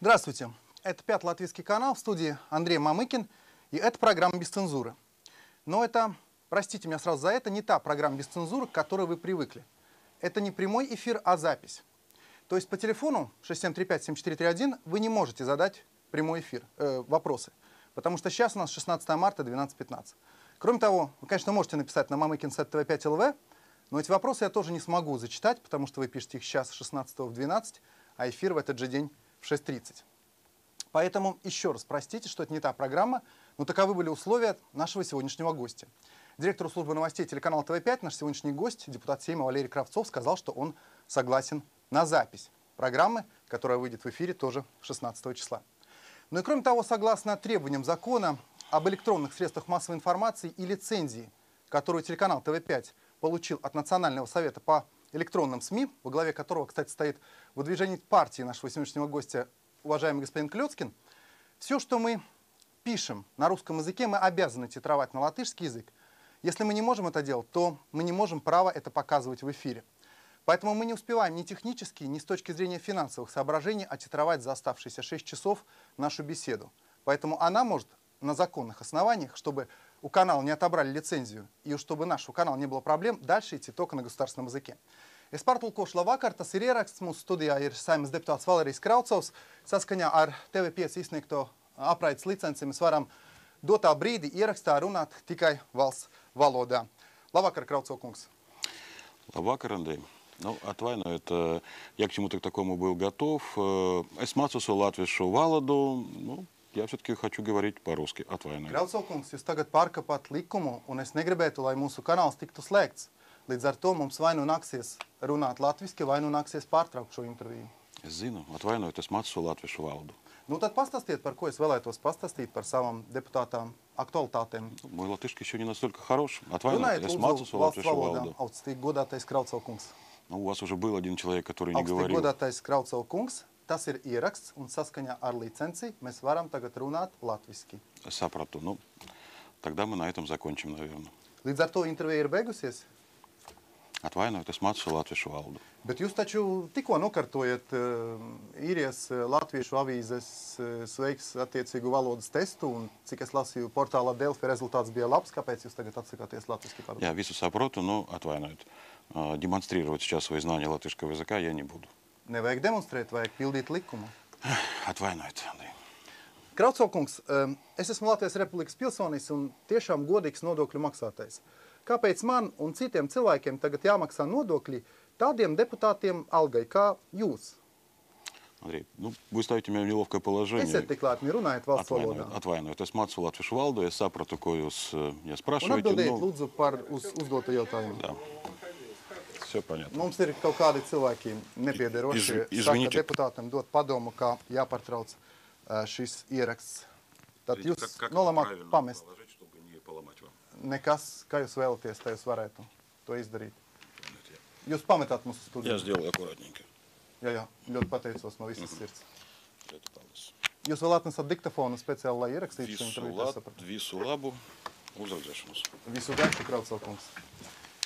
Здравствуйте, это Пятый Латвийский канал, в студии Андрей Мамыкин, и это программа «Без цензуры». Но это, простите меня сразу за это, не та программа «Без цензуры», к которой вы привыкли. Это не прямой эфир, а запись. То есть по телефону 6735-7431 вы не можете задать прямой эфир, вопросы, потому что сейчас у нас 16 марта, 12:15. Кроме того, вы, конечно, можете написать на mamykin@tv5.lv, но эти вопросы я тоже не смогу зачитать, потому что вы пишете их сейчас с 16 в 12, а эфир в этот же день в 6:30. Поэтому еще раз простите, что это не та программа, но таковы были условия нашего сегодняшнего гостя. Директор службы новостей телеканала ТВ5, наш сегодняшний гость, депутат Сейма Валерий Кравцов, сказал, что он согласен на запись программы, которая выйдет в эфире тоже 16 числа. Ну и кроме того, согласно требованиям закона об электронных средствах массовой информации и лицензии, которую телеканал ТВ5 получил от Национального совета по электронным СМИ, во главе которого, кстати, стоит выдвижение партии нашего сегодняшнего гостя, уважаемый господин Клёцкин, все, что мы пишем на русском языке, мы обязаны титровать на латышский язык. Если мы не можем это делать, то мы не можем права это показывать в эфире. Поэтому мы не успеваем ни технически, ни с точки зрения финансовых соображений оттитровать за оставшиеся 6 часов нашу беседу. Поэтому она может на законных основаниях, чтобы у канала не отобрали лицензию и чтобы нашего канала не было проблем, дальше идти только на государственном языке. Es pārtulkošu labvakar, tas ir ieraksts. Mūsu studijā ir Saeimas deputāts Valērijas Kraucovs. Saskaņā ar TV5 izsniegto apraides licenci mēs varam dotā brīdī ierakstā runāt tikai valsts valodā. Labvakar, Kraucov kungs. Labvakar, Андрей. Ну, atvainojiet, я к чему-то такому был готов. Es mācos latviešu valodu, ну, я все-таки хочу говорить по-русски. Atvainojiet. Kraucov kungs, jūs tagad pārkāpāt likumu, un es negribētu, lai mūsu kanāls tiktu slēgts. Līdz ar to mums vai nu nāksies runāt latviski, vai nu nāksies pārtraukt šo interviju. Es zinu, atvainojiet, es mācos latviešu valodu. Nu tad pastāstiet, par ko es vēlētos pastāstīt par savām deputātām aktualitātēm. Мой латышский еще не настолько хорош. Atvainojiet, es mācos latviešu valodu. Augstīgi godātais Kraucov kungs. Ну, у вас уже был один человек, который не Augstīgi говорил. godātais Kraucov kungs, tas ir ieraksts, un saskaņā ar licenci mēs varam tagad runāt latviski. Sapratu. Ну, тогда мы на этом закончим, наверное. Līdz ar to intervija ir beigusies. Atvainojiet, es mācos latviešu valodu. Bet jūs taču tikko nokartojat īrijas latviešu avīzes sveiks attiecīgu valodas testu, un cik es lasīju portālā Delfi, rezultāts bija labs. Kāpēc jūs tagad atsakāties latviski parunāt? Я visu saprotu, но atvainojiet. Демонстрировать сейчас свои знания латышского языка я не буду. Nevajag demonstrēt, vajag pildīt likumu. Atvainojiet, Андрей. Kraucov kungs, es esmu Latvijas Republikas pilsonis un tiešām godīgs nodokļu maksātājs. Kāpēc man un citiem cilvēkiem tagad jāmaksā nodokļi tādiem deputātiem algai kā jūs? Андрей, ну, вы ставите меня в неловкое положение. Esiet tik laipni runājat valsts valodā. Atvainojiet, es mācos latviešu valodu, es sapratu, ko jūs Un spрашиваете. atbildiet lūdzu par uzdoto jautājumu. Да. Все понятно. Mums ir kaut kādi cilvēki nepiederošie, saka deputātam dot padomu, kā jāpārtrauc šis ieraksts. Tad jūs nolemāt pamest. Nekas, kā jūs vēlaties, tā jūs varētu to izdarīt. Jūs pametāt mūsu studiju. Я сделаю аккуратненько. Jā, ļoti pateicos no visas sirds. Это paldies. Jūs vēl atnesat diktafonu speciāli, lai ierakstītu šo interviju. Visu labu, uzredzēšanos. Visu gaišu, Kraucov kungs.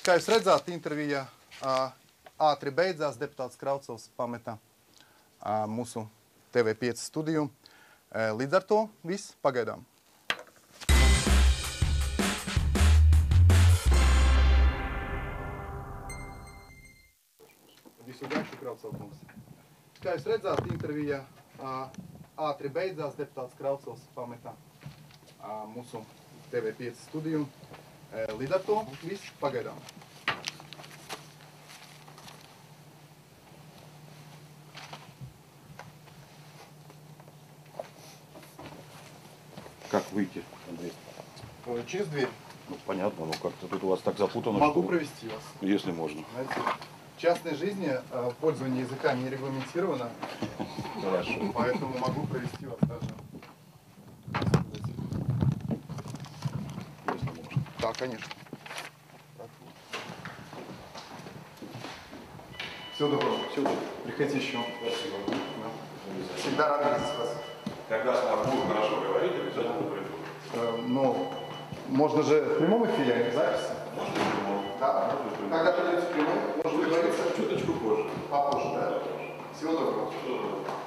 Kā jūs redzāt, intervija ātri beidzās. Deputāts Kraucovs pameta mūsu TV5 studiju. Līdz ar to viss pagaidām. Visu gaišu, Kraucov kungs. Kā jūs redzāt, intervija ātri beidzās. Deputāts Kraucovs pameta mūsu TV5 studiju. Līdz ar to viss pagaidām. Как выйти, Андрей? Через дверь. Ну, понятно, но как-то тут у вас так запутано. Могу что... провести вас. Если можно. Знаете, в частной жизни пользование языка не регламентировано, Хорошо. поэтому могу провести вас даже. Если можно. Да, конечно. Всего доброго. Всего доброго. Приходите еще. Спасибо. Да. Всегда рад видеть вас. Когда смогу хорошо говорить, обязательно приду. Но можно же в прямом эфире, в записи? Можно и прямом. Да. Когда придете в прямом, может договориться? Чуточку позже. Попозже, да? Всего доброго. Всего доброго.